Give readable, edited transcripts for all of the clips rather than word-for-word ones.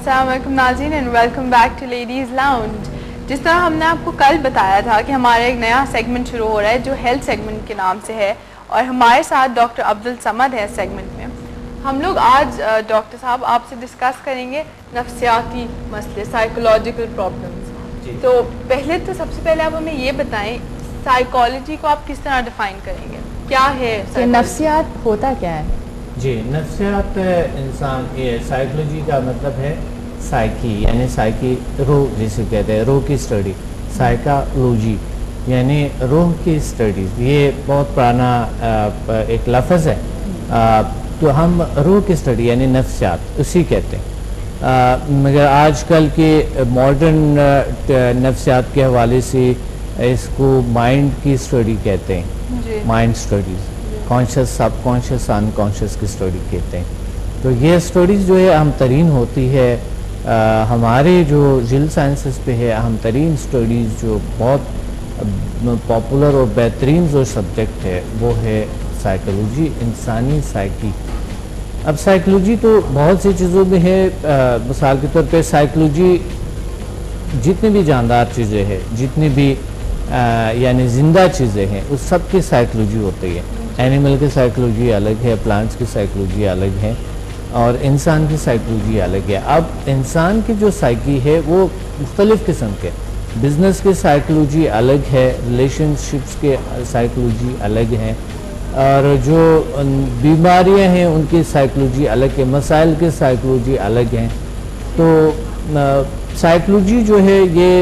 السلام علیکم ناظرین and welcome back to ladies lounge. جس طرح ہم نے آپ کو کل بتایا تھا کہ ہمارا ایک نیا سیگمنٹ شروع ہو رہا ہے جو ہیلتھ سیگمنٹ کے نام سے ہے, اور ہمارے ساتھ ڈاکٹر عبدالصمد ہے اس سیگمنٹ میں. ہم لوگ آج ڈاکٹر صاحب آپ سے ڈسکس کریں گے نفسیاتی مسئلے, سائیکولوجیکل پرابلمس. تو پہلے تو سب سے پہلے آپ ہمیں یہ بتائیں سائیکالوجی کو آپ کس طرح ڈیفائن کریں گے, کیا ہے نفسیات ہوتا کیا ہے؟ جی, نفسیات انسان یہ سائیکلوجی کا مطلب ہے سائیکی, یعنی سائیکی روح جسے کہتے ہیں, روح کی اسٹڈی. سائیکالوجی یعنی روح کی اسٹڈیز, یہ بہت پرانا ایک لفظ ہے. تو ہم روح کی اسٹڈی یعنی نفسیات اسی کہتے ہیں, مگر آج کل کے ماڈرن نفسیات کے حوالے سے اس کو مائنڈ کی اسٹڈی کہتے ہیں. مائنڈ اسٹڈیز, کانشیس, سب کانشیس, ان کانشیس کی اسٹڈی کہتے ہیں. تو یہ اسٹڈیز جو ہے اہم ترین ہوتی ہے ہمارے جو جل سائنسز پہ ہے. اہم ترین اسٹڈیز جو بہت پاپولر اور بہترین جو سبجیکٹ ہے وہ ہے سائیکالوجی, انسانی سائیکی. اب سائیکالوجی تو بہت سی چیزوں میں ہے. مثال کے طور پہ سائیکالوجی جتنی بھی جاندار چیزیں ہیں, جتنی بھی یعنی زندہ چیزیں ہیں, اس سب کی سائیکالوجی ہوتی ہے. اینیمل کی سائیکالوجی الگ ہے, پلانٹس کی سائیکالوجی الگ ہے, اور انسان کی سائیکالوجی الگ ہے. اب انسان کی جو سائیکی ہے وہ مختلف قسم کے, بزنس کی سائیکالوجی الگ ہے, ریلیشن شپس کے سائیکالوجی الگ ہیں, اور جو بیماریاں ہیں ان کی سائیکالوجی الگ ہے, مسائل کی سائیکالوجی الگ ہیں. تو سائیکالوجی جو ہے یہ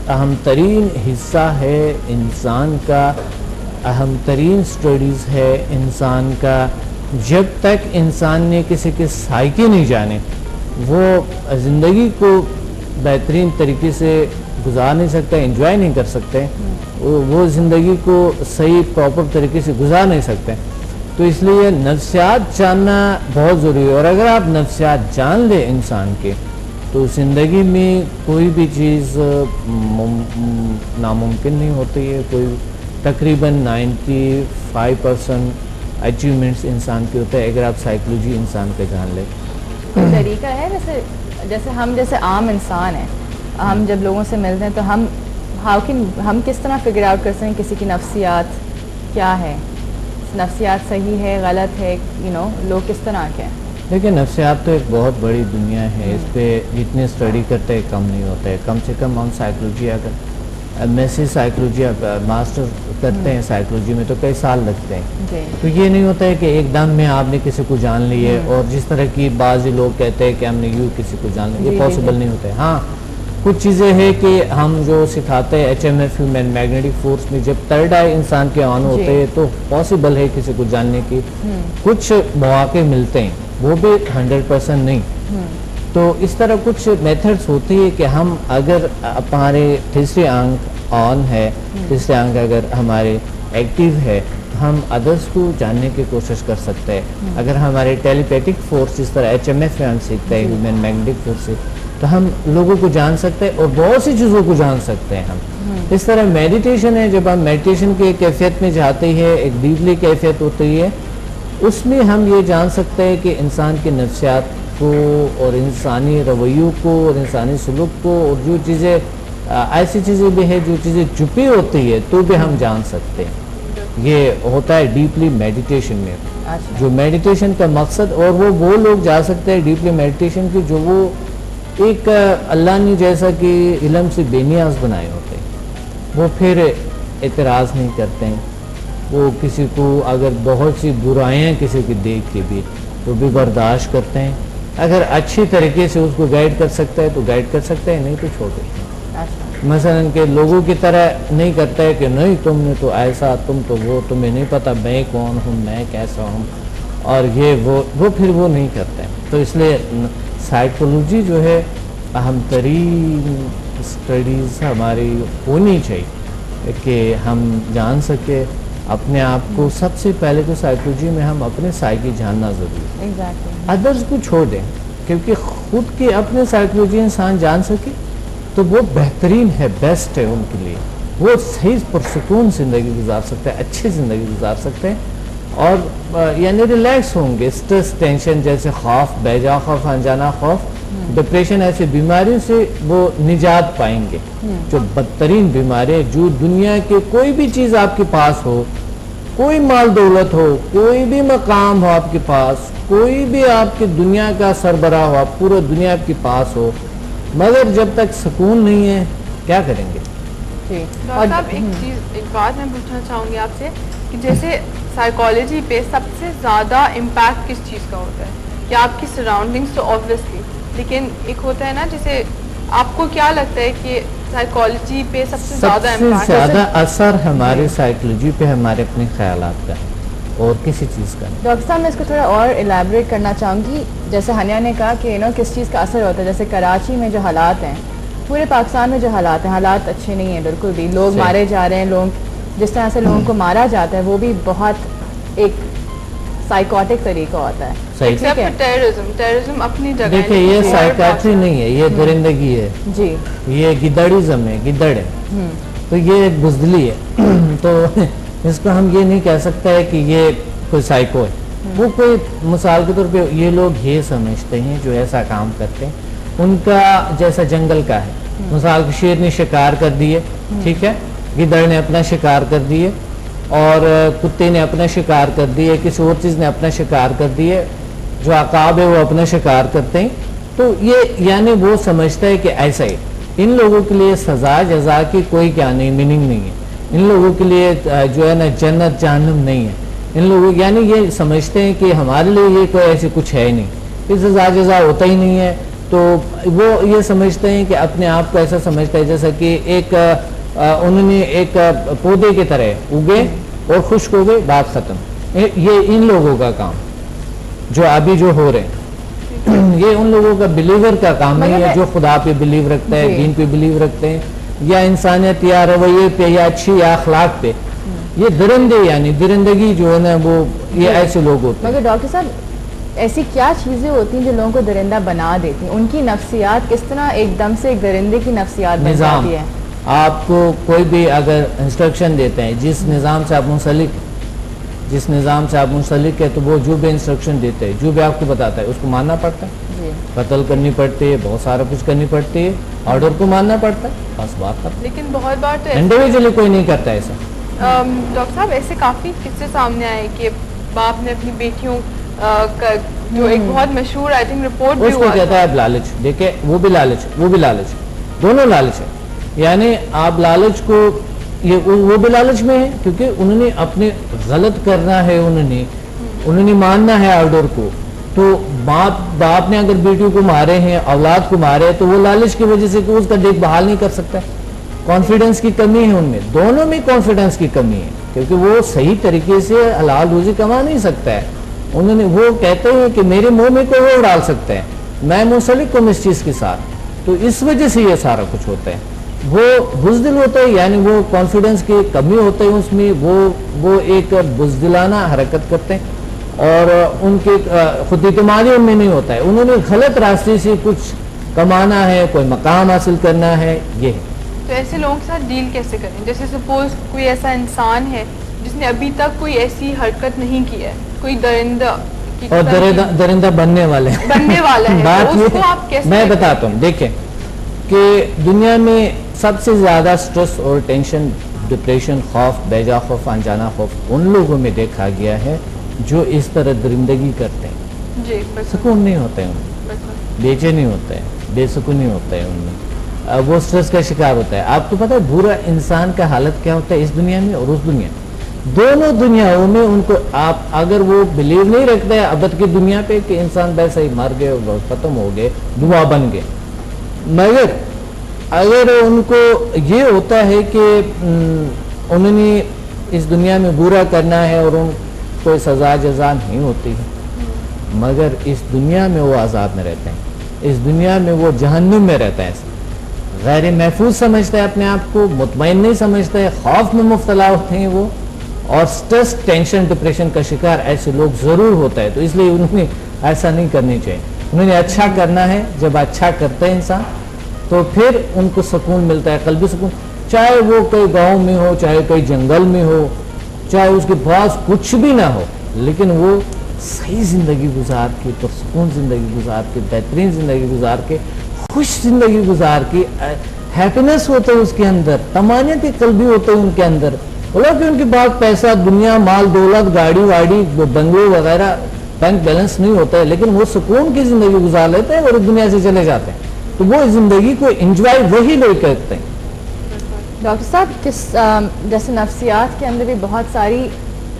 اہم ترین حصہ ہے انسان کا, اہم ترین سٹڈیز ہے انسان کا. جب تک انسان نے کسی کے سائیکی نہیں جانے وہ زندگی کو بہترین طریقے سے گزار نہیں سکتا, انجوائے نہیں کر سکتے, وہ زندگی کو صحیح پراپر طریقے سے گزار نہیں سکتے. تو اس لیے نفسیات جاننا بہت ضروری ہے, اور اگر آپ نفسیات جان لیں انسان کے تو زندگی میں کوئی بھی چیز ناممکن نہیں ہوتی ہے. کوئی تقریباً 95% اچیومنٹس انسان کے ہوتے ہیں اگر آپ سائیکالوجی انسان کا جان لیں. کوئی طریقہ ہے جیسے ہم جیسے عام انسان ہیں, ہم جب لوگوں سے ملتے ہیں تو ہم کس طرح فگر آؤٹ کر سکتے ہیں کسی کی نفسیات کیا ہے, نفسیات صحیح ہے غلط ہے, لوگ کس طرح کے ہیں؟ دیکھیں نفسیات تو ایک بہت بڑی دنیا ہے, اس پہ جتنے اسٹڈی کرتے ہیں کم نہیں ہوتا ہے. کم سے کم ہم سائیکالوجی اگر میسی سائیکالوجی ماسٹر کرتے ہیں سائیکالوجی میں تو کئی سال لگتے ہیں. تو یہ نہیں ہوتا ہے کہ ایک دم میں آپ نے کسی کو جان لی ہے, اور جس طرح کی بعض لوگ کہتے ہیں کہ ہم نے یوں کسی کو جان لیا, یہ پاسبل نہیں ہوتا ہے. ہاں کچھ چیزیں ہیں کہ ہم جو سکھاتے ہیں HMF ہیومن میگنیٹک فورس میں جب تھرڈ آئی انسان کے آن ہوتے ہیں تو پاسبل ہے کسی کو جاننے کی. کچھ مواقع ملتے ہیں, وہ بھی 100% نہیں. تو اس طرح کچھ میتھڈس ہوتی ہے کہ ہم اگر ہمارے تیسری آنکھ آن ہے, تیسری آنکھ اگر ہمارے ایکٹیو ہے, ہم ادرس کو جاننے کی کوشش کر سکتے ہیں. اگر ہمارے ٹیلیپیتھک فورس جس طرح HMF میں ہم سیکھتے ہیں ہیومن میگنیٹک فورس سے, تو ہم لوگوں کو جان سکتے ہیں اور بہت سی چیزوں کو جان سکتے ہیں ہم. اس طرح میڈیٹیشن ہے, جب ہم میڈیٹیشن کی کیفیت میں جاتے ہیں, ایک ڈیپلی کیفیت ہوتی ہے, اس میں ہم یہ جان سکتے ہیں کہ انسان کے نفسیات کو اور انسانی رویوں کو اور انسانی سلوک کو, اور جو چیزیں ایسی چیزیں بھی ہیں جو چیزیں چھپی ہوتی ہے تو بھی ہم جان سکتے ہیں. یہ ہوتا ہے ڈیپلی میڈیٹیشن میں. جو میڈیٹیشن کا مقصد, اور وہ لوگ جا سکتے ہیں ڈیپلی میڈیٹیشن کی جو وہ ایک اللہ نے جیسا کہ علم سے بے نیاز بنائے ہوتے ہیں. وہ پھر اعتراض نہیں کرتے ہیں, وہ کسی کو اگر بہت سی برائیاں کسی کی دیکھ کے بھی تو بھی برداشت کرتے ہیں. اگر اچھی طریقے سے اس کو گائیڈ کر سکتا ہے تو گائیڈ کر سکتے ہیں, نہیں تو چھوڑ دیتے ہیں. مثلا کہ لوگوں کی طرح نہیں کرتا ہے کہ نہیں تم نے تو ایسا, تم تو وہ, تمہیں نہیں پتہ میں کون ہوں, میں کیسا ہوں, اور یہ وہ پھر وہ نہیں کرتے ہیں. تو اس لیے سائیکالوجی جو ہے اہم ترین اسٹڈیز ہماری ہونی چاہیے کہ ہم جان سکے اپنے آپ کو. سب سے پہلے تو سائیکالوجی میں ہم اپنے سائیکی جاننا ضروری ہے, ادرس کو چھوڑ دیں, کیونکہ خود کی اپنے سائیکالوجی انسان جان سکے تو وہ بہترین ہے, بیسٹ ہے ان کے لیے. وہ صحیح پرسکون زندگی گزار سکتے ہیں, اچھی زندگی گزار سکتے ہیں, اور یعنی ریلیکس ہوں گے. اسٹریس ٹینشن جیسے خوف, بیجا خوف, انجانا خوف, ڈپریشن ایسی بیماری سے وہ نجات پائیں گے. جو بدترین بیماری جو دنیا کے کوئی بھی چیز آپ کے پاس ہو, کوئی مال دولت ہو, کوئی بھی مقام ہو آپ کے پاس, کوئی بھی آپ کی دنیا کا سربراہ ہو, آپ پورا دنیا آپ کے پاس ہو, مگر جب تک سکون نہیں ہے کیا کریں گے؟ ڈاکٹر صاحب ایک بات میں پوچھنا چاہوں گی آپ سے کہ جیسے سائیکالوجی پہ سب سے زیادہ امپیکٹ کس چیز کا ہوتا ہے؟ کہ آپ کی سراؤنڈنگس تو آبویسلی, لیکن ایک ہوتا ہے نا جیسے آپ کو کیا لگتا ہے کہ سائیکالوجی پہ سب سے زیادہ اثر ہمارے سائیکالوجی پہ ہمارے اپنے خیالات کا ہے اور کسی چیز کا نہیں. ڈاکٹر صاحب میں اس کو تھوڑا اور الیبوریٹ کرنا چاہوں گی. جیسے ہنیا نے کہا کہ کس چیز کا اثر ہوتا ہے, جیسے کراچی میں جو حالات ہیں, پورے پاکستان میں جو حالات ہیں, حالات اچھے نہیں ہیں بالکل بھی. لوگ مارے جا رہے ہیں, لوگ جس طرح سے لوگوں کو مارا جاتا ہے وہ بھی بہت ایک سائیکوٹک طریقہ ہوتا ہے. ٹیررزم اپنی جگہ. دیکھیں یہ سائیکاٹری نہیں ہے, یہ درندگی ہے جی, یہ گدڑزم ہے, گدڑ ہے, تو یہ ایک بزدلی ہے. تو اس کو ہم یہ نہیں کہہ سکتا ہے کہ یہ کوئی سائیکو ہے. وہ کوئی مثال کے طور پہ یہ لوگ یہ سمجھتے ہیں جو ایسا کام کرتے ہیں ان کا جیسا جنگل کا ہے. مثال کے شیر نے شکار کر دیے, ٹھیک ہے, گدڑ نے اپنا شکار کر دیے, اور کتے نے اپنا شکار کر دیے, کسی اور چیز نے اپنا شکار کر دیے, جو عقاب ہے وہ اپنا شکار کرتے ہیں. تو یہ یعنی وہ سمجھتا ہے کہ ایسا ہی. ان لوگوں کے لیے سزا جزا کی کوئی کیا نہیں, میننگ نہیں ہے. ان لوگوں کے لیے جو ہے نا جنت جہنم نہیں ہے. ان لوگوں یعنی یہ سمجھتے ہیں کہ ہمارے لیے یہ کوئی ایسی کچھ ہے نہیں, یہ سزا جزا ہوتا ہی نہیں ہے. تو وہ یہ سمجھتے ہیں کہ اپنے آپ کو ایسا سمجھتا ہے جیسا کہ ایک انہوں نے ایک پودے کی طرح اگے اور خشک ہو گئے, بات ختم. یہ ان لوگوں کا کام جو ابھی جو ہو رہے ہیں, یہ ان لوگوں کا بلیور کا کام نہیں ہے جو خدا پہ بلیو رکھتا ہے, دین پہ بلیو رکھتے ہیں, یا انسانیت یا رویے پہ یا اچھی یا اخلاق پہ. یہ درندے یعنی درندگی جو ہے نا وہ یہ ایسے لوگ ہوتے ہیں. مگر ڈاکٹر صاحب ایسی کیا چیزیں ہوتی ہیں جو لوگوں کو درندہ بنا دیتی ہیں؟ ان کی نفسیات کس طرح ایک دم سے ایک درندے کی نفسیات بن جاتی ہے؟ آپ کو کوئی بھی اگر انسٹرکشن دیتے ہیں, جس نظام سے آپ منسلک ہے, تو وہ جو بھی انسٹرکشن دیتے ہیں, جو بھی آپ کو بتاتا ہے اس کو ماننا پڑتا ہے. قتل کرنی پڑتی ہے, بہت سارا کچھ کرنی پڑتی ہے, آرڈر کو ماننا پڑتا ہے, بس بات ختم. لیکن بہت بار تو انڈیویجولی کوئی نہیں کرتا ایسا. ڈاکٹر صاحب ایسے کافی قصے سامنے آئے کہ باپ نے اپنی بیٹیوں کا جو ایک بہت مشہور آئی تھنک رپورٹ بھی ہوا, اس کو کہتا ہے لالچ. دیکھیں وہ بھی لالچ, دونوں لالچ ہے. یعنی آپ لالچ کو وہ بھی لالچ میں ہے کیونکہ انہوں نے اپنے غلط کرنا ہے, انہوں نے ماننا ہے آرڈر کو. تو باپ نے اگر بیٹیوں کو مارے ہیں, اولاد کو مارے, تو وہ لالچ کی وجہ سے کہ اس کا دیکھ بھال نہیں کر سکتا. کانفیڈنس کی کمی ہے ان میں, دونوں میں کانفیڈنس کی کمی ہے, کیونکہ وہ صحیح طریقے سے حلال روزی کما نہیں سکتا ہے. وہ کہتے ہیں کہ میرے منہ میں کوئی اور ڈال سکتا ہے, میں منسلک ہوں اس چیز کے ساتھ. تو اس وجہ سے یہ سارا کچھ ہوتا ہے. وہ بزدل ہوتا ہے یعنی وہ کانفیڈنس کی کمی ہوتا ہے اس میں, وہ ایک بزدلانہ حرکت کرتے ہیں, اور ان کے خود اعتمادی ان میں نہیں ہوتا ہے. انہوں نے غلط راستے سے کچھ کمانا ہے, کوئی مقام حاصل کرنا ہے, یہ ہے. تو ایسے لوگوں کے ساتھ ڈیل کیسے کریں؟ جیسے سپوز کوئی ایسا انسان ہے جس نے ابھی تک کوئی ایسی حرکت نہیں کی ہے, کوئی درندہ اور درندہ بننے والا ہے. بات یہ میں بتاتا ہوں. دیکھیں کہ دنیا میں سب سے زیادہ سٹریس اور ٹینشن, ڈپریشن, خوف, بیجا خوف, انجانا خوف ان لوگوں میں دیکھا گیا ہے جو اس طرح درندگی کرتے ہیں. جی, سکون نہیں ہوتا ہے ان میں, بے چینی ہوتا ہے, بے سکونی ہوتا ہے ان میں, وہ سٹریس کا شکار ہوتا ہے. آپ کو پتہ ہے برا انسان کا حالت کیا ہوتا ہے اس دنیا میں اور اس دنیا میں, دونوں دنیاؤں میں. ان کو آپ اگر وہ بلیو نہیں رکھتے ہیں ابد کی دنیا پہ کہ انسان ویسے ہی مر گئے اور ختم ہو گئے, دعا بن گئے, مگر اگر ان کو یہ ہوتا ہے کہ انہوں نے اس دنیا میں برا کرنا ہے اور ان کوئی سزا جزا نہیں ہوتی ہے, مگر اس دنیا میں وہ عذاب میں رہتے ہیں, اس دنیا میں وہ جہنم میں رہتا ہے, غیر محفوظ سمجھتا ہے اپنے آپ کو, مطمئن نہیں سمجھتا ہے, خوف میں مبتلا ہوتے ہیں وہ, اور سٹریس, ٹینشن, ڈپریشن کا شکار ایسے لوگ ضرور ہوتا ہے. تو اس لیے انہوں نے ایسا نہیں کرنی چاہیے. انہوں نے اچھا کرنا ہے. جب اچھا کرتا ہے انسان تو پھر ان کو سکون ملتا ہے, قلبی سکون, چاہے وہ کوئی گاؤں میں ہو, چاہے کوئی جنگل میں ہو, چاہے اس کے پاس کچھ بھی نہ ہو, لیکن وہ صحیح زندگی گزار کے, پرسکون زندگی گزار کے, بہترین زندگی گزار کے, خوش زندگی گزار کے, ہیپینس ہوتا ہے اس کے اندر, طمانینت قلبی ہوتا ہے ان کے اندر. بولا کہ ان کے پاس پیسہ, دنیا, مال دولت, گاڑی واڑی, بنگلے وغیرہ, بینک بیلنس نہیں ہوتا ہے, لیکن وہ سکون کی زندگی گزار لیتے ہیں اور اس دنیا سے چلے جاتے ہیں. تو وہ زندگی کو انجوائے وہی لوگ کرتے ہیں. ڈاکٹر صاحب جیسے نفسیات کے اندر بھی بہت ساری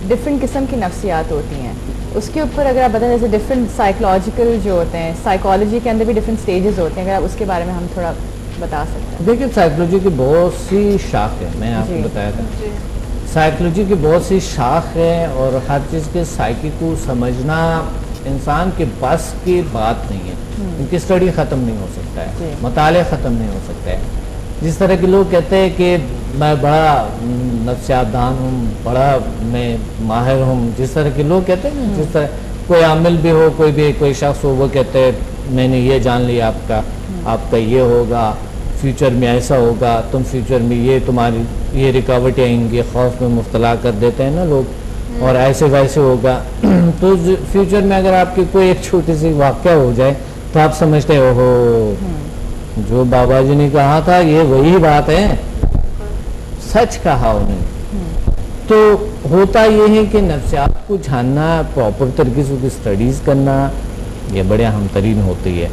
ڈفرینٹ قسم کی نفسیات ہوتی ہیں, اس کے اوپر اگر آپ بتائیں جیسے ڈفرینٹ سائیکولوجیکل جو ہوتے ہیں, سائیکالوجی کے اندر بھی ڈفرینٹ سٹیجز ہوتے ہیں, اگر آپ اس کے بارے میں ہم تھوڑا بتا سکتے ہیں. دیکھیے سائیکولوجی کی بہت سی شاخ ہے, میں آپ کو بتایا تھا, سائیکولوجی کی بہت سی شاخ ہے, اور ہر چیز کے سائیکی کو سمجھنا انسان کے بس کی بات نہیں ہے. ان کی اسٹڈی ختم نہیں ہو سکتا ہے, مطالعہ ختم نہیں ہو سکتا ہے. جس طرح کے لوگ کہتے ہیں کہ میں بڑا نفسیات دان ہوں, بڑا میں ماہر ہوں, جس طرح کے لوگ کہتے ہیں, جس طرح کوئی عامل بھی ہو, کوئی شخص ہو, وہ کہتے ہیں میں نے یہ جان لیا, آپ کا یہ ہوگا, فیوچر میں ایسا ہوگا, تم فیوچر میں یہ تمہاری یہ رکاوٹیں آئیں گی, خوف میں مبتلا کر دیتے ہیں نا لوگ, اور ایسے ویسے ہوگا. تو فیوچر میں اگر آپ کی کوئی ایک چھوٹی سی واقعہ ہو جائے تو آپ سمجھتے ہو جو بابا جی نے کہا تھا یہ وہی بات ہے, سچ کہا انہیں. تو ہوتا یہ ہے کہ نفسیات کو جاننا, پراپر طریقے سے اسٹڈیز کرنا, یہ بڑے اہم ترین ہوتی ہے,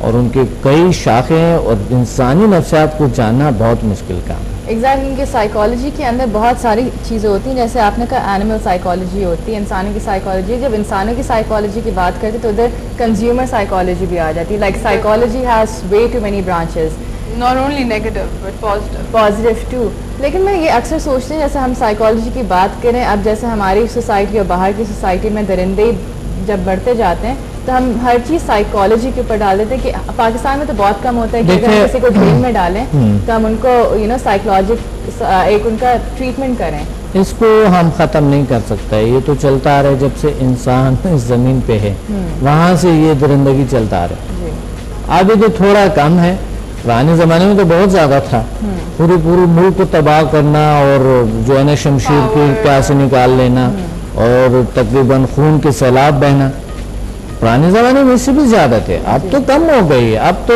اور ان کے کئی شاخیں ہیں, اور انسانی نفسیات کو جاننا بہت مشکل کام ہے. ایگزیکٹلی, ان کے سائیکالوجی کے اندر بہت ساری چیزیں ہوتی ہیں, جیسے آپ نے کہا اینیمل سائیکالوجی ہوتی ہے, انسانوں کی سائیکالوجی. جب انسانوں کی سائیکالوجی کی بات کرتے تو ادھر کنزیومر سائیکالوجی بھی آ جاتی ہے. Like psychology has way too many branches, not only negative but positive too. لیکن میں یہ اکثر سوچتی ہوں جیسے ہم سائیکالوجی کی بات کریں, اب جیسے ہماری سوسائٹی اور باہر کی سوسائٹی میں درندے جب بڑھتے جاتے ہیں تو ہم ہر چیز سائیکالوجی کے اوپر ڈال دیتے ہیں, کہ پاکستان میں تو بہت کم ہوتا ہے کہ اگر ہم کسی کو جیل میں ڈالیں تو ہم ان کو سائیکولوجک ایک ان کا ٹریٹمنٹ کریں. اس کو ہم ختم نہیں کر سکتے, یہ تو چلتا آ رہا ہے جب سے انسان اس زمین پہ ہے, وہاں سے یہ درندگی چلتا آ رہا ہے. ابھی تو تھوڑا کم ہے, پرانے زمانے میں تو بہت زیادہ تھا, پورے ملک کو تباہ کرنا, اور جو ہے نا شمشیر کی پیاس نکال لینا, اور تقریباً خون کے سیلاب بہنا. پرانے زمانے میں اس سے بھی زیادہ تھے, اب تو کم ہو گئی. اب تو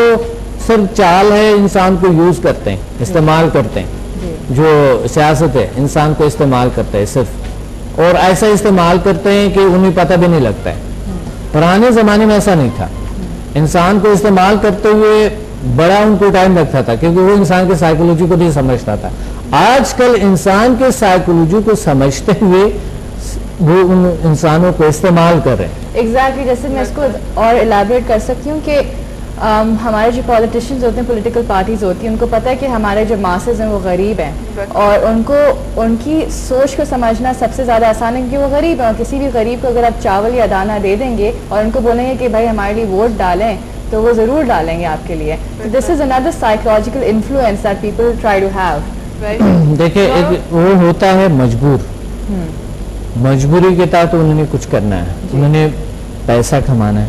صرف چال ہے, انسان کو یوز کرتے ہیں, استعمال کرتے ہیں, جو سیاست ہے انسان کو استعمال کرتا ہے صرف, اور ایسا استعمال کرتے ہیں کہ انہیں پتہ بھی نہیں لگتا ہے. پرانے زمانے میں ایسا نہیں تھا, انسان کو استعمال کرتے ہوئے بڑا ان کو ٹائم لگتا تھا, کیونکہ وہ انسان کے سائیکولوجی کو نہیں سمجھتا تھا. آج کل انسان کے سائیکولوجی کو سمجھتے ہوئے وہ ان انسانوں کو استعمال کر رہے ہیں. ایگزیکٹلی, جیسے میں اس کو اور الیبریٹ کر سکتی ہوں کہ ہمارے جو پولیٹیشینز ہوتے ہیں, پولیٹیکل پارٹیز ہوتی ہیں, ان کو پتہ ہے کہ ہمارے جو ماسز ہیں وہ غریب ہیں, اور ان کو ان کی سوچ کو سمجھنا سب سے زیادہ آسان ہے کیونکہ وہ غریب ہیں. اور کسی بھی غریب کو اگر آپ چاول یا دانہ دے دیں گے اور ان کو بولیں گے کہ بھائی ہمارے لیے ووٹ ڈالیں, تو وہ ضرور ڈالیں گے آپ کے لیے. This is under psychological influence that people try to have. دیکھیں وہ ہوتا ہے مجبوری کے تحت انہوں نے کچھ کرنا ہے, انہوں نے پیسا کمانا ہے,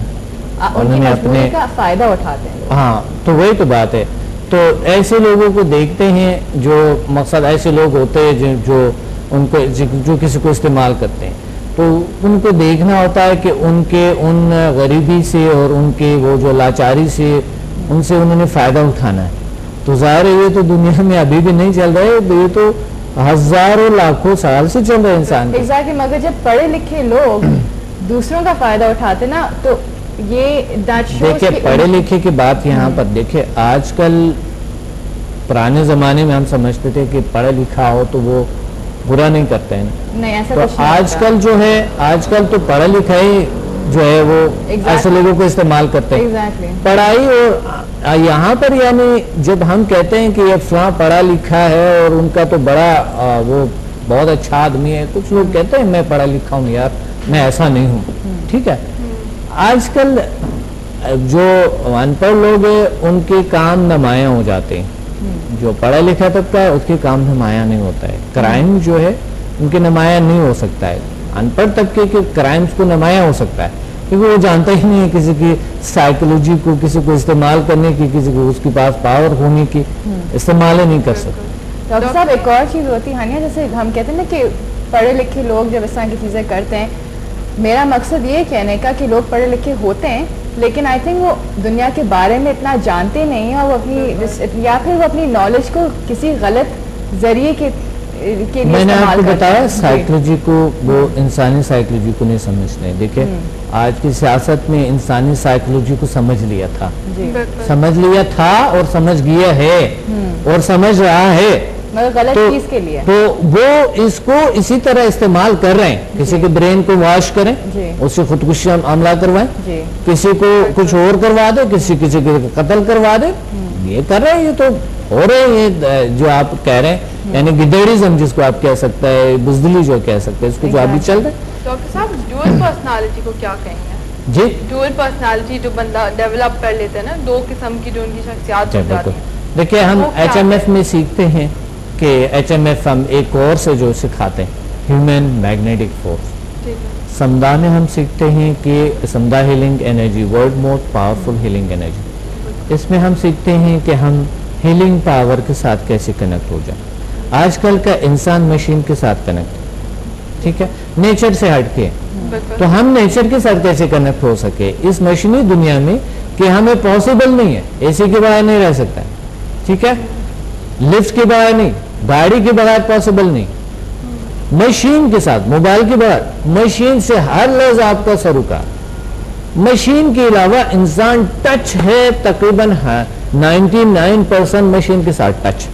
انہوں نے اپنے کا فائدہ اٹھاتے ہیں. ہاں, تو وہی تو بات ہے. تو ایسے لوگوں کو دیکھتے ہیں, جو مقصد ایسے لوگ ہوتے ہیں جو کسی کو استعمال کرتے ہیں, تو ان کو دیکھنا ہوتا ہے کہ ان غریبی سے اور ان کے وہ جو لاچاری سے ان سے انہوں نے فائدہ اٹھانا ہے. تو ظاہر ہے یہ تو دنیا میں ابھی بھی نہیں چل رہا ہے, یہ تو ہزاروں لاکھوں سال سے چل رہے ہیں انسان. ایگزیکٹلی, مگر جب پڑھے لکھے لوگ دوسروں کا فائدہ اٹھاتے نا, تو یہ دیکھیں پڑھے لکھے کی بات یہاں پر دیکھیں, آج کل پرانے زمانے میں ہم سمجھتے تھے کہ پڑھا لکھا ہو تو وہ برا نہیں کرتے ہیں, تو آج کل جو ہے آج کل تو پڑھا لکھا ہی جو ہے وہ ایسے لوگوں کو استعمال کرتے ہیں. پڑھائی اور یہاں پر یعنی جب ہم کہتے ہیں کہ یہ فلاں پڑھا لکھا ہے اور ان کا تو بڑا وہ بہت اچھا آدمی ہے, کچھ لوگ کہتے ہیں میں پڑھا لکھا ہوں یار, میں ایسا نہیں ہوں. ٹھیک ہے, آج کل جو ان پڑھ لوگ ہیں ان کے کام نمایاں ہو جاتے ہیں, جو پڑھا لکھا طبقہ ہے اس کے کام نمایاں نہیں ہوتا ہے. کرائم جو ہے ان کے نمایاں نہیں ہو سکتا ہے, ان پڑھ طبقے کے کرائمز کو نمایاں ہو سکتا ہے, کیونکہ وہ جانتا ہی نہیں ہے کسی کی سائیکولوجی کو, کسی کو استعمال کرنے کی, کسی کو اس کے پاس پاور ہونے کی, استعمال ہی نہیں کر سکتے. ڈاکٹر صاحب ایک اور چیز ہوتی ہے ہانیہ, جیسے ہم کہتے ہیں نا کہ پڑھے لکھے لوگ جب اس طرح کی چیزیں کرتے ہیں میرا مقصد یہ کہنے کا کہ لوگ پڑھے لکھے ہوتے ہیں لیکن آئی تھنک وہ دنیا کے بارے میں اتنا جانتے نہیں ہیں اور وہ اپنی یا پھر وہ اپنی نالج کو کسی غلط ذریعے کے لیے میں نے آپ کو بتایا ہیں. سائیکلوجی کو وہ انسانی سائیکلوجی کو نہیں سمجھتے. دیکھیں آج کی سیاست میں انسانی سائیکلوجی کو سمجھ لیا تھا, سمجھ لیا تھا اور سمجھ گیا ہے اور سمجھ رہا ہے, مگر غلط چیز کے لیے تو وہ اس کو اسی طرح استعمال کر رہے ہیں. کسی کے برین کو واش کریں, اس سے خودکشی عملہ کروائیں, کسی کو کچھ اور کروا دے, کسی کو قتل کروا دے, یہ کر رہے ہیں. یہ تو ہو رہے ہیں یہ جو آپ کہہ رہے ہیں, یعنی گدیڑیزم جس کو آپ کہہ سکتے ہیں, بزدلی جو کہہ سکتے ہیں, اس کو جو ابھی چل رہا ہے. ڈاکٹر صاحب ڈوئل پرسنالٹی کو کیا کہیں گے؟ جی ڈوئل پرسنالٹی جو بندہ ڈیولپ کر لیتا ہے نا, دو قسم کی جو ان کی شخصیات ہو جاتی ہیں. دیکھیں ہم ایچ ایم ایف میں سیکھتے ہیں کہ ایچ ایم ایف ہم ایک کورس ہے جو سکھاتے ہیں ہیومن میگنیٹک فورس. سمدھا میں ہم سیکھتے ہیں کہ سمدھا healing energy, world most powerful healing energy. اس میں ہم سیکھتے ہیں کہ ہم ہیلنگ پاور کے ساتھ کیسے کنیکٹ ہو جائیں. آج کل کا انسان مشین کے ساتھ کنیکٹ, ٹھیک ہے, نیچر سے ہٹ کے, تو ہم نیچر کے ساتھ کیسے کنیکٹ ہو سکے اس مشینی دنیا میں کہ ہمیں پاسبل نہیں ہے. اے سی کے بغیر نہیں رہ سکتا, ٹھیک ہے, لفٹ کے بغیر نہیں, گاڑی کے بغیر پاسبل نہیں, مشین کے ساتھ, موبائل کے بغیر, مشین سے ہر لفظ آپ کا سروکار. مشین کے علاوہ انسان ٹچ ہے تقریباً 99% مشین کے ساتھ ٹچ.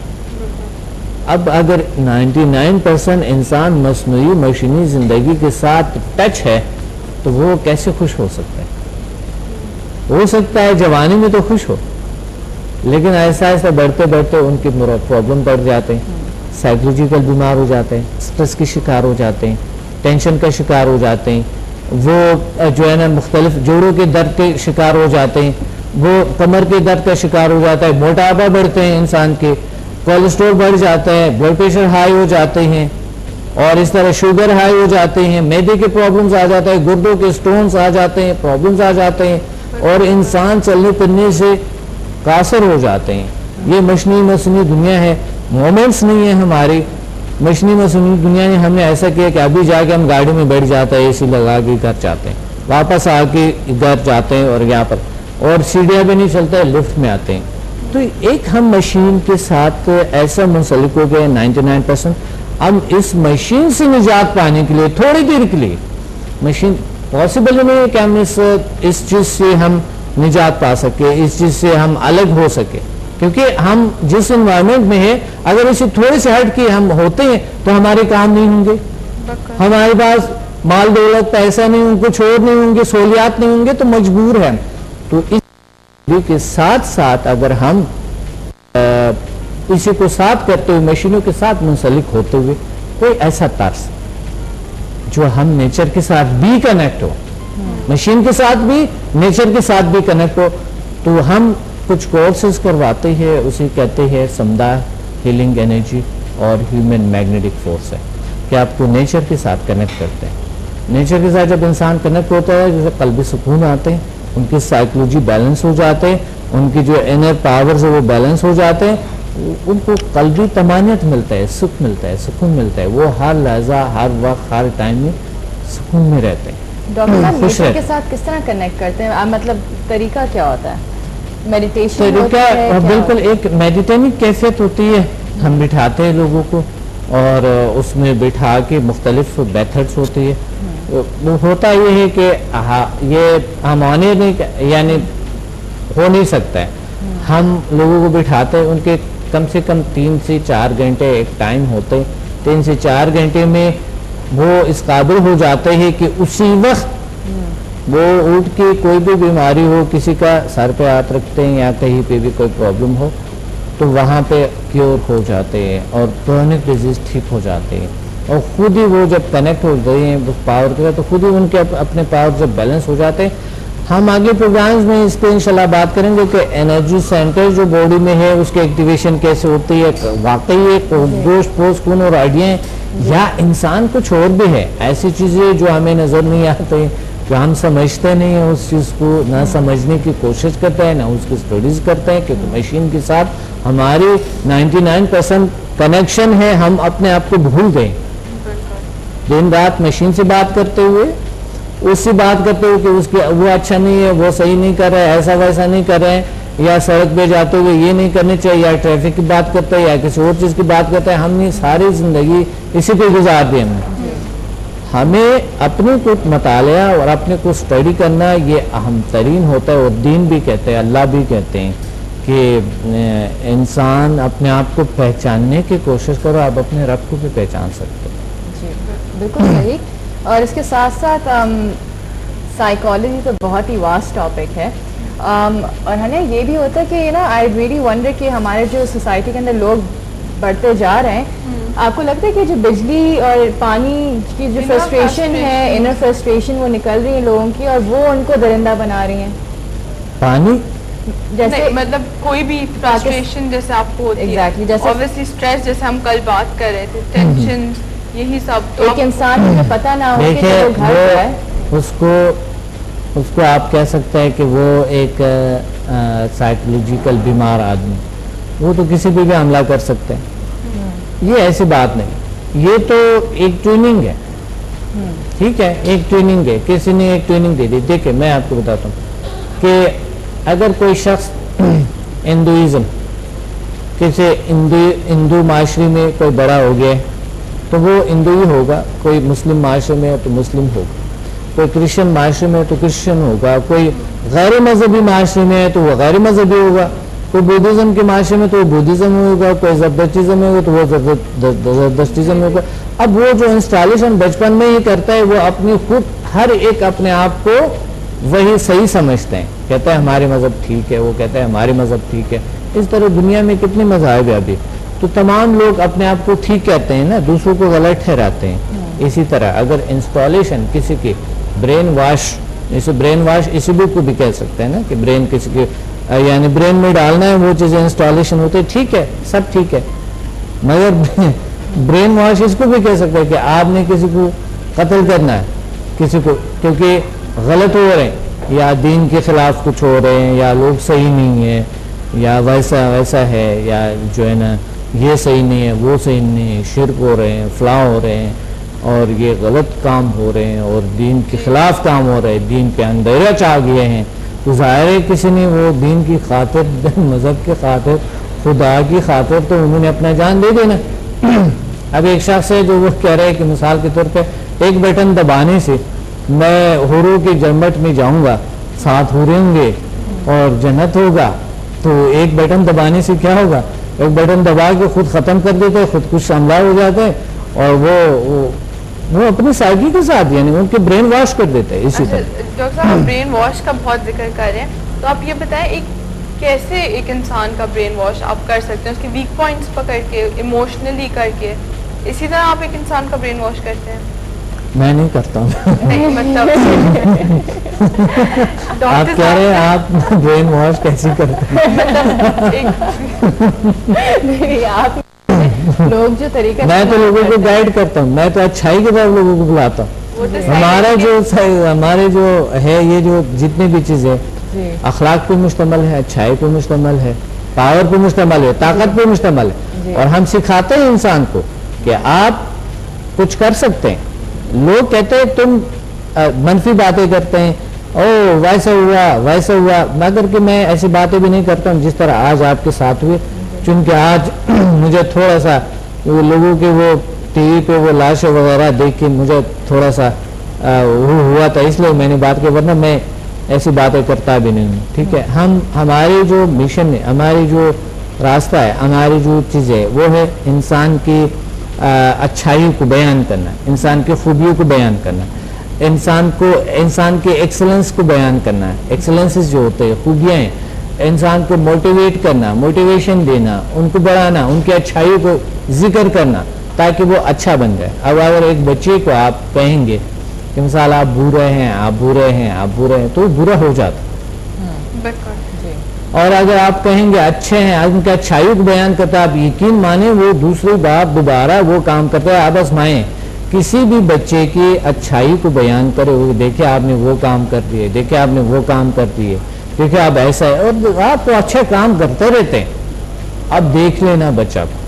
اب اگر 99% انسان مصنوعی مشینی زندگی کے ساتھ ٹچ ہے تو وہ کیسے خوش ہو سکتا ہے؟ ہو سکتا ہے جوانی میں تو خوش ہو, لیکن ایسا ایسا بڑھتے بڑھتے ان کے پرابلم بڑھ جاتے ہیں, سائیکولوجیکل بیمار ہو جاتے ہیں, سٹریس کے شکار ہو جاتے ہیں, ٹینشن کا شکار ہو جاتے ہیں, وہ جو ہے نا مختلف جوڑوں کے درد کے شکار ہو جاتے ہیں, وہ کمر کے درد کا شکار ہو جاتا ہے, موٹاپا بڑھتے ہیں انسان کے, کولیسٹرول بڑھ جاتا ہے, بلڈ پریشر ہائی ہو جاتے ہیں, اور اس طرح شوگر ہائی ہو جاتے ہیں, معدے کے پرابلمز آ جاتے ہیں, گردوں کے سٹونز آ جاتے ہیں, پرابلمز آ جاتے ہیں, اور انسان چلنے پھرنے سے قاصر ہو جاتے ہیں. یہ مصنوعی دنیا ہے, مومنٹس نہیں ہے ہماری. مصنوعی دنیا نے ہم نے ایسا کیا کہ ابھی جا کے ہم گاڑی میں بیٹھ جاتے ہیں, اے سی لگا کے گھر جاتے ہیں, واپس آ کے گھر جاتے ہیں, اور یہاں پر اور سیڑھیاں بھی نہیں چلتا ہے, لفٹ میں آتے ہیں. تو ایک ہم مشین کے ساتھ ایسا منسلک ہو گئے 99%. ہم اس مشین سے نجات پانے کے لیے تھوڑی دیر کے لیے, مشین پاسبل نہیں ہے کہ ہم اس چیز سے ہم نجات پا سکے, اس چیز سے ہم الگ ہو سکے, کیونکہ ہم جس انوائرمنٹ میں ہیں اگر اسے تھوڑے سے ہٹ کے ہم ہوتے ہیں تو ہمارے کام نہیں ہوں گے, ہمارے پاس مال دولت پیسہ نہیں ہوں, کچھ اور نہیں ہوں گے, سہولیات نہیں ہوں گے, تو مجبور ہیں. تو اس کے ساتھ ساتھ اگر ہم اسی کو ساتھ کرتے ہوئے مشینوں کے ساتھ منسلک ہوتے ہوئے کوئی ایسا طرز جو ہم نیچر کے ساتھ بھی کنیکٹ ہو, مشین کے ساتھ بھی نیچر کے ساتھ بھی کنیکٹ ہو, تو ہم کچھ کورسز کرواتے ہیں, اسے کہتے ہیں سمدھا ہیلنگ انرجی اور ہیومن میگنیٹک فورس ہے, کہ آپ کو نیچر کے ساتھ کنیکٹ کرتے ہیں. نیچر کے ساتھ جب انسان کنیکٹ ہوتا ہے جیسے قلبی سکون آتے ہیں, ان کی سائیکولوجی بیلنس ہو جاتے ہیں, ان کی جو انر پاورز ہے وہ بیلنس ہو جاتے ہیں, ان کو قلبی طمانینت ملتا ہے, سکھ ملتا ہے, سکون ملتا ہے, وہ ہر لحظہ ہر وقت ہر ٹائم میں سکون میں رہتے ہیں. ڈاکٹر صاحب نیچر کے ساتھ کس طرح کنیکٹ کرتے ہیں, مطلب طریقہ کیا ہوتا ہے؟ میڈیٹیشن ہوتا ہے؟ بالکل ایک میڈیٹیشن کیفیت ہوتی ہے, ہم بٹھاتے ہیں لوگوں کو اور اس میں بٹھا کے مختلف میتھڈس ہوتی ہے. وہ ہوتا یہ ہے کہ یہ ہم آنے نہیں, یعنی ہو نہیں سکتا ہے, ہم لوگوں کو بٹھاتے ہیں, ان کے کم سے کم 3 سے 4 گھنٹے ایک ٹائم ہوتے ہیں, 3 سے 4 گھنٹے میں وہ اس قابل ہو جاتے ہیں کہ اسی وقت وہ اٹھ کے کوئی بھی بیماری ہو, کسی کا سر پہ ہاتھ رکھتے ہیں یا کہیں پہ بھی کوئی پرابلم ہو تو وہاں پہ کیور ہو جاتے ہیں اور کرونک ڈیزیز ٹھیک ہو جاتے ہیں, اور خود ہی وہ جب کنیکٹ ہو گئے ہیں پاور کے ساتھ تو خود ہی ان کے اپنے پاور جب بیلنس ہو جاتے ہیں. ہم آگے پروگرامز میں اس پہ انشاءاللہ بات کریں گے کہ انرجی سینٹر جو باڈی میں ہے اس کی ایکٹیویشن کیسے ہوتی ہے, واقعی ایک گوشت پوست خون اور ہڈیاں ہیں یا انسان کچھ اور بھی ہے, ایسی چیزیں جو ہمیں نظر نہیں آتے, جو ہم سمجھتے نہیں ہیں, اس چیز کو نہ سمجھنے کی کوشش کرتے ہیں, نہ اس کی اسٹڈیز کرتے ہیں, کیونکہ مشین کے ساتھ ہماری 99% کنیکشن ہے, ہم اپنے آپ کو بھول گئے. دن رات مشین سے بات کرتے ہوئے اس سے بات کرتے ہو کہ اس کی وہ اچھا نہیں ہے, وہ صحیح نہیں کر رہا ہے, ایسا ویسا نہیں کر رہے ہیں, یا سڑک پہ جاتے ہوئے یہ نہیں کرنی چاہیے, یا ٹریفک کی بات کرتے ہیں, یا کسی اور چیز کی بات کرتے ہیں. ہم نے ساری زندگی اسی پہ گزار دی. ہمیں اپنے کو مطالعہ اور اپنے کو اسٹڈی کرنا یہ اہم ترین ہوتا ہے. اور دین بھی کہتے ہیں, اللہ بھی کہتے ہیں کہ انسان اپنے آپ کو پہچاننے کی کوشش کرو, آپ اپنے رب کو بھی پہچان سکتے ہو. جی بالکل صحیح. اور اس کے ساتھ ساتھ سائیکالوجی تو بہت ہی واسٹ ٹاپک ہے. اور ہے نا یہ بھی ہوتا ہے کہ نا آئی ریلی ونڈر کہ ہمارے جو سوسائٹی کے اندر لوگ بڑھتے جا رہے ہیں, آپ کو لگتا ہے کہ جو بجلی اور پانی کی جو فرسٹریشن ہے, انر فرسٹریشن وہ نکل رہی ہے لوگوں کی, اور وہ ان کو درندہ بنا رہی ہیں؟ پانی جیسے مطلب کوئی بھی فرسٹریشن جیسے آپ کو ہوتی ہے, جیسے obviously stress جیسے ہم کل بات کر رہے تھے, ٹینشن, یہی سب. تو ایک انسان کو پتہ نہ ہو کہ وہ گھر پہ ہے, اس کو آپ کہہ سکتے ہیں کہ وہ ایک سائیکولوجیکل بیمار آدمی, وہ تو کسی پہ بھی حملہ کر سکتے ہیں. یہ ایسی بات نہیں, یہ تو ایک ٹریننگ ہے. ٹھیک ہے, ایک ٹریننگ ہے, کسی نے ایک ٹریننگ دے دی. دیکھیں میں آپ کو بتاتا ہوں کہ اگر کوئی شخص ہندوازم کسی ہندو معاشرے میں کوئی بڑا ہو گیا تو وہ ہندو ہی ہوگا, کوئی مسلم معاشرے میں ہے تو مسلم ہوگا, کوئی کرسچن معاشرے میں ہے تو کرسچن ہوگا, کوئی غیر مذہبی معاشرے میں ہے تو وہ غیر مذہبی ہوگا, کوئی بودھزم کے معاشرے میں تو وہ بودھزم ہوگا, کوئی زردشتیزم میں ہوگا تو وہ زردشتیزم میں ہوگا. اب وہ جو انسٹالیشن بچپن میں ہی کرتا ہے وہ اپنی خود ہر ایک اپنے آپ کو وہی صحیح سمجھتے ہیں, کہتا ہے ہمارے مذہب ٹھیک ہے, وہ کہتا ہے ہمارے مذہب ٹھیک ہے. اس طرح دنیا میں کتنے مذاہب ہیں ابھی, تو تمام لوگ اپنے آپ کو ٹھیک کہتے ہیں نا, دوسروں کو غلط ٹھہراتے ہیں. اسی طرح اگر انسٹالیشن کسی کی برین واش, اسے برین واش اسی کو بھی کہہ سکتے ہیں نا کہ برین کسی کے یعنی برین میں ڈالنا ہے, وہ چیزیں انسٹالیشن ہوتے ہیں, ٹھیک ہے, سب ٹھیک ہے, مگر برین واش اس کو بھی کہہ سکتے ہیں کہ آپ نے کسی کو قتل کرنا ہے, کسی کو کیونکہ غلط ہو رہے ہیں, یا دین کے خلاف کچھ ہو رہے ہیں, یا لوگ صحیح نہیں ہیں, یا ویسا ہے, یا جو ہے نا یہ صحیح نہیں ہے, وہ صحیح نہیں ہے, شرک ہو رہے ہیں, فلاں ہو رہے ہیں, اور یہ غلط کام ہو رہے ہیں, اور دین کے خلاف کام ہو رہے ہیں, دین پہ اندھیرا چھا گئے ہیں. تو ظاہر ہے کسی نے وہ دین کی خاطر, مذہب کی خاطر, خدا کی خاطر تو انہوں نے اپنا جان دے دینا. اب ایک شخص ہے جو وہ کہہ رہے ہیں کہ مثال کے طور پہ ایک بٹن دبانے سے میں حوروں کی جنت میں جاؤں گا, 7 حوریں ہوں گے اور جنت ہوگا. تو ایک بٹن دبانے سے کیا ہوگا, ایک بٹن دبا کے خود ختم کر دیتے ہیں, خود کچھ حملہ ہو جاتا ہے, اور وہ اپنی سائیکی کے ساتھ یعنی ان کے برین واش کر دیتے ہیں. اسی طرح ڈاکٹر صاحب برین واش کا بہت ذکر کر رہے ہیں, تو آپ یہ بتائیں کیسے ایک انسان کا برین واش آپ کر سکتے ہیں, اس کے ویک پوائنٹس پکڑ کے, ایموشنلی کر کے, اسی طرح آپ ایک انسان کا برین واش کرتے ہیں؟ میں نہیں کرتا ہوں. نہیں مطلب آپ کہہ رہے ہیں آپ برین واش کیسے کرتے ہیں؟ لوگ جو طریقہ میں تو لوگوں کو گائیڈ کرتا ہوں, میں تو اچھائی کی طرف لوگوں کو بلاتا ہوں. ہمارے جو ہے یہ جو جتنی بھی چیزیں اخلاق پہ مشتمل ہے, اچھائی پہ مشتمل ہے, پاور پہ مشتمل ہے, طاقت پہ مشتمل ہے, اور ہم سکھاتے ہیں انسان کو کہ آپ کچھ کر سکتے ہیں. لوگ کہتے ہیں تم منفی باتیں کرتے ہیں, او ویسا ہوا, مگر کہ میں ایسی باتیں بھی نہیں کرتا ہوں جس طرح آج آپ کے ساتھ ہوئے. چونکہ آج مجھے تھوڑا سا لوگوں کے وہ ٹی وی پہ وہ لاشیں وغیرہ دیکھ کے مجھے تھوڑا سا ہوا تھا, اس لیے میں نے بات کی, ورنہ میں ایسی باتیں کرتا بھی نہیں ہوں. ٹھیک ہے, ہماری جو مشن ہے, ہماری جو راستہ ہے, ہماری جو چیز ہے وہ ہے انسان کی اچھائی کو بیان کرنا, انسان کی خوبیوں کو بیان کرنا, انسان کے ایکسلنس کو بیان کرنا. ایکسلنسز جو ہوتے ہیں, خوبیاں ہیں, انسان کو موٹیویٹ کرنا, موٹیویشن دینا, ان کو بڑھانا, ان کی اچھائیوں کو ذکر کرنا تاکہ وہ اچھا بن جائے. اب اگر ایک بچے کو آپ کہیں گے کہ مثال آپ برے ہیں تو وہ برا ہو جاتا. اور اگر آپ کہیں گے اچھے ہیں, ان کی اچھائیوں کو بیان کرتا ہے, آپ یقین مانیں وہ دوسری بار دوبارہ وہ کام کرتا ہے. آپ آزمائیں, کسی بھی بچے کی اچھائی کو بیان کرے, دیکھیں آپ نے وہ کام کر دیے, دیکھیں آپ نے وہ کام کر دیے, دیکھیں آپ ایسا ہے, اور آپ تو اچھے کام کرتے رہتے ہیں. اب دیکھ لینا بچہ کو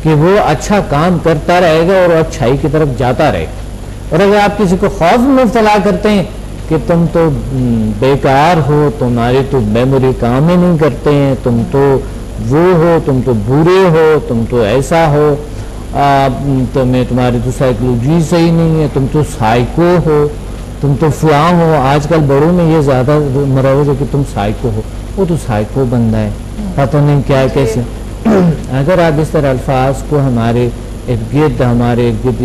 کہ وہ اچھا کام کرتا رہے گا اور اچھائی کی طرف جاتا رہے گا. اور اگر آپ کسی کو خوف میں مبتلا کرتے ہیں کہ تم تو بیکار ہو, تمہاری تو میموری کام ہی نہیں کرتے ہیں, تم تو وہ ہو, تم تو برے ہو, تم تو ایسا ہو, تمہاری تو سائیکولوجی صحیح نہیں ہے, تم تو سائیکو ہو, تم تو فلاں ہو. آج کل بڑوں میں یہ زیادہ مروج ہے کہ تم سائیکو ہو, وہ تو سائیکو بندہ ہے, پتہ نہیں کیا کیسے. اگر آپ اس طرح الفاظ کو ہمارے ارد گرد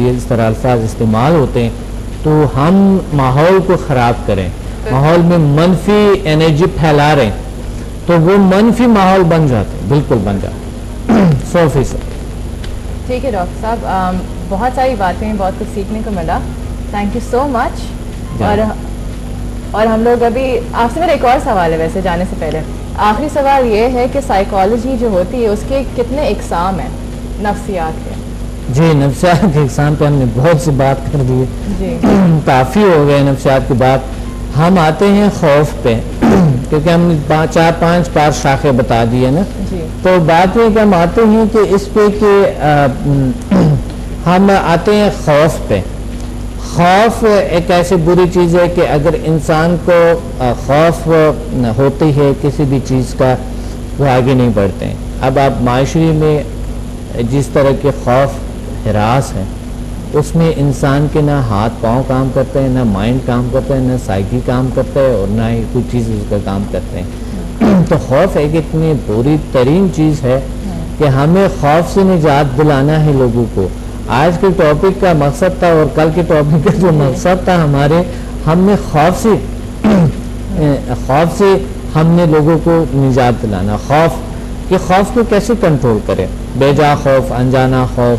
اس طرح الفاظ استعمال ہوتے ہیں تو ہم ماحول کو خراب کریں, ماحول میں منفی انرجی پھیلا رہے ہیں تو وہ منفی ماحول بن جاتے ہیں, بالکل بن جاتے ہیں 100%. ٹھیک ہے ڈاکٹر صاحب, بہت ساری باتیں, بہت کچھ سیکھنے کو ملا, تھینک یو سو مچ. اور ہم لوگ ابھی آپ سے میرا ایک اور سوال ہے ویسے جانے سے پہلے. آخری سوال یہ ہے کہ سائیکالوجی جو ہوتی ہے اس کے کتنے اقسام ہیں نفسیات کے؟ جی, نفسیات کے اقسام پہ ہم نے بہت سی بات کر دی ہے, کافی ہو گئے نفسیات کی بات. ہم آتے ہیں خوف پہ, کیونکہ ہم نے 4-5 شاخیں بتا دی ہے نا. تو بات یہ کہ ہم آتے ہیں کہ اس پہ کہ ہم آتے ہیں خوف پہ. خوف ایک ایسی بری چیز ہے کہ اگر انسان کو خوف ہوتی ہے کسی بھی چیز کا وہ آگے نہیں بڑھتے ہیں. اب آپ معاشرے میں جس طرح کے خوف ہراس ہے اس میں انسان کے نہ ہاتھ پاؤں کام کرتے ہیں, نہ مائنڈ کام کرتا ہے, نہ سائیکی کام کرتا ہے, اور نہ ہی کوئی چیز اس کا کام کرتے ہیں. تو خوف ایک اتنی بری ترین چیز ہے کہ ہمیں خوف سے نجات دلانا ہے لوگوں کو. آج کے ٹاپک کا مقصد تھا اور کل کے ٹاپک کا جو مقصد تھا ہمارے, ہم نے خوف سے ہم نے لوگوں کو نجات دلانا. خوف کو کیسے کنٹرول کریں؟ بے جا خوف, انجانا خوف.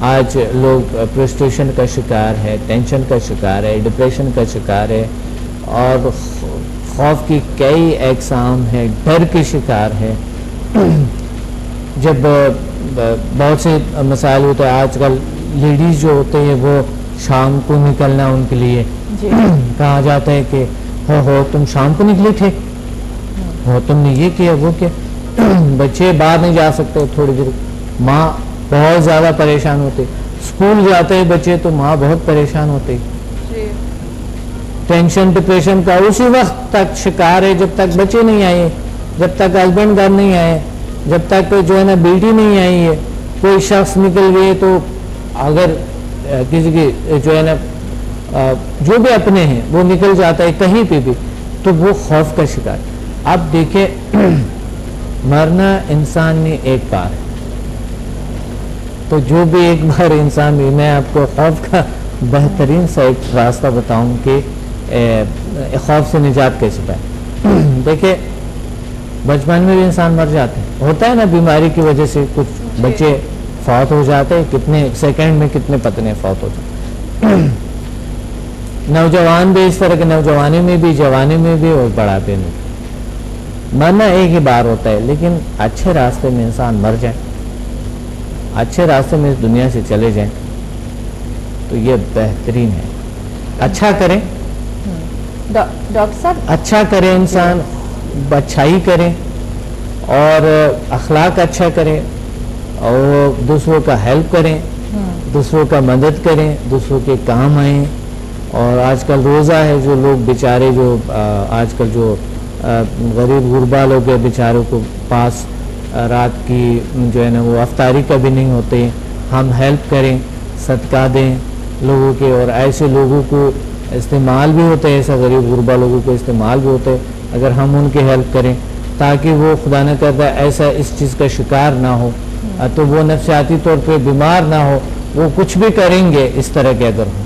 آج لوگ فرسٹریشن کا شکار ہے, ٹینشن کا شکار ہے, ڈپریشن کا شکار ہے, اور خوف کی کئی اقسام ہیں, ڈر کے شکار ہے. جب بہت سے مسائل ہوتے ہیں آج کل, لیڈیز جو ہوتے ہیں وہ شام کو نکلنا ان کے لیے کہا جاتا ہے کہ ہو تم شام کو نکلے تھے, ہو تم نے یہ کیا وہ کیا. بچے باہر نہیں جا سکتے تھوڑی دیر, ماں بہت زیادہ پریشان ہوتے. اسکول جاتے ہیں بچے تو ماں بہت پریشان ہوتی. ٹینشن ڈپریشن کا اسی وقت تک شکار ہے جب تک بچے نہیں آئے, جب تک ہسبینڈ گھر نہیں آئے, جب تک جو ہے نا بیٹی نہیں آئی ہے. کوئی شخص نکل گئے تو اگر کسی کی جو ہے نا جو بھی اپنے ہیں وہ نکل جاتا ہے کہیں پہ بھی تو وہ خوف کا شکار. اب دیکھیں مرنا انسان نے ایک بار ہے, تو جو بھی ایک بار انسان بھی, میں آپ کو خوف کا بہترین سا ایک راستہ بتاؤں کہ خوف سے نجات کیسے پائے. دیکھیں بچپن میں بھی انسان مر جاتے ہیں, ہوتا ہے نا بیماری کی وجہ سے کچھ بچے فوت ہو جاتے ہیں, کتنے سیکنڈ میں کتنے پتنے فوت ہو جاتے ہیں. نوجوان بھی اس طرح کے, نوجوانی میں بھی, جوانی میں بھی, اور بڑھاپے میں بھی. مرنا ایک ہی بار ہوتا ہے, لیکن اچھے راستے میں انسان مر جائے, اچھے راستے میں اس دنیا سے چلے جائیں تو یہ بہترین ہے. اچھا کریں ڈاکٹر صاحب, اچھا کرے انسان, اچھائی کریں اور اخلاق اچھا کریں, اور دوسروں کا ہیلپ کریں, دوسروں کا مدد کریں, دوسروں کے کام آئیں. اور آج کل روزہ ہے, جو لوگ بیچارے جو آج کل جو غریب غربا لوگ ہیں بیچاروں کو پاس رات کی جو ہے نا وہ افطاری کا بھی نہیں ہوتے, ہم ہیلپ کریں, صدقہ دیں لوگوں کے. اور ایسے لوگوں کو استعمال بھی ہوتے ہیں, ایسا غریب غربا لوگوں کو استعمال بھی ہوتے ہیں اگر ہم ان کی ہیلپ کریں, تاکہ وہ خدا نہ کرتا ایسا اس چیز کا شکار نہ ہو, تو وہ نفسیاتی طور پہ بیمار نہ ہو, وہ کچھ بھی کریں گے اس طرح کے اگر ہو.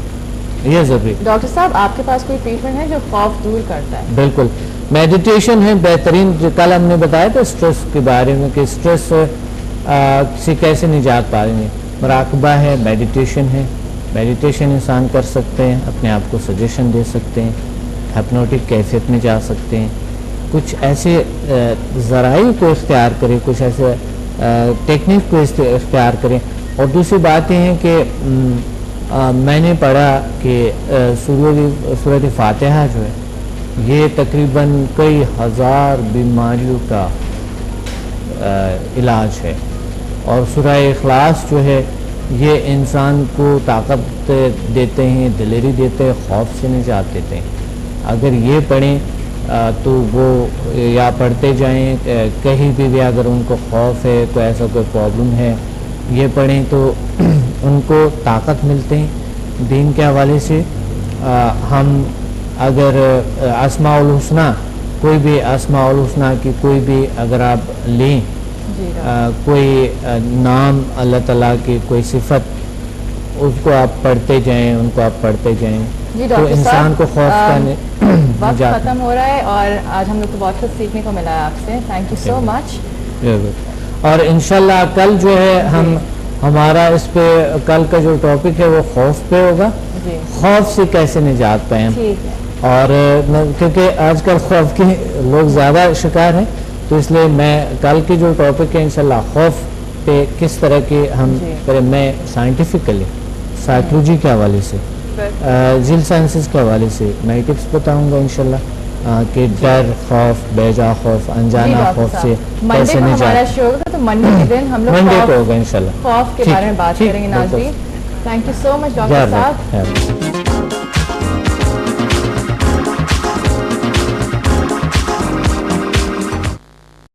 یہ ضروری. ڈاکٹر صاحب آپ کے پاس کوئی ٹریٹمنٹ ہے جو خوف دور کرتا ہے؟ بالکل, میڈیٹیشن ہے بہترین. کل ہم نے بتایا تھا اسٹریس کے بارے میں کہ اسٹریس سے کیسے نجات پائیں گے. مراقبہ ہے, میڈیٹیشن ہے. میڈیٹیشن انسان کر سکتے ہیں, اپنے آپ کو سجیشن دے سکتے ہیں, ہپنوٹک کیفیت میں جا سکتے ہیں. کچھ ایسے ذرائع کو اختیار کریں, کچھ ایسے ٹیکنیک کو اختیار کریں. اور دوسری بات یہ ہے کہ میں نے پڑھا کہ سورۃ فاتحہ جو ہے یہ تقریباً کئی ہزار بیماریوں کا علاج ہے, اور سورہ اخلاص جو ہے یہ انسان کو طاقت دیتے ہیں, دلیری دیتے ہیں, خوف سے نجات دیتے ہیں. اگر یہ پڑھیں تو وہ یا پڑھتے جائیں, کہیں بھی اگر ان کو خوف ہے, کوئی ایسا کوئی پرابلم ہے, یہ پڑھیں تو ان کو طاقت ملتے ہیں دین کے حوالے سے. ہم اگر اسماء الحسنہ, کوئی بھی اسماء الحسنہ کی کوئی بھی اگر آپ لیں, کوئی نام اللہ تعالیٰ کی, کوئی صفت, اس کو آپ پڑھتے جائیں, ان کو آپ پڑھتے جائیں, تو انسان کو خوف کا وقت ختم ہو رہا ہے. اور آج ہم لوگ کو بہت کچھ سیکھنے کو ملا ہے آپ سے. تھینک یو سو مچ. اور انشاءاللہ کل جو ہے ہمارا اس پہ کل کا جو ٹاپک ہے وہ خوف پہ ہوگا. خوف سے کیسے نجات پائیں. اور کیونکہ آج کل خوف کے لوگ زیادہ شکار ہیں, تو اس لیے میں کل کی جو ٹاپک ہے انشاءاللہ خوف پہ کس طرح کے ہم میں سائنٹیفکلی سائیکلوجی کے حوالے سے, ذیل سائنسز کے حوالے سے میں ٹپس بتاؤں گا انشاءاللہ کہ ڈر, خوف, بیجا خوف, انجانا خوف سے کیسے نجات. تو منڈے کے دن ہم لوگ منڈے کو ہوگا انشاءاللہ خوف کے بارے میں بات کریں گے. ناظرین thank you so much doctor صاحب.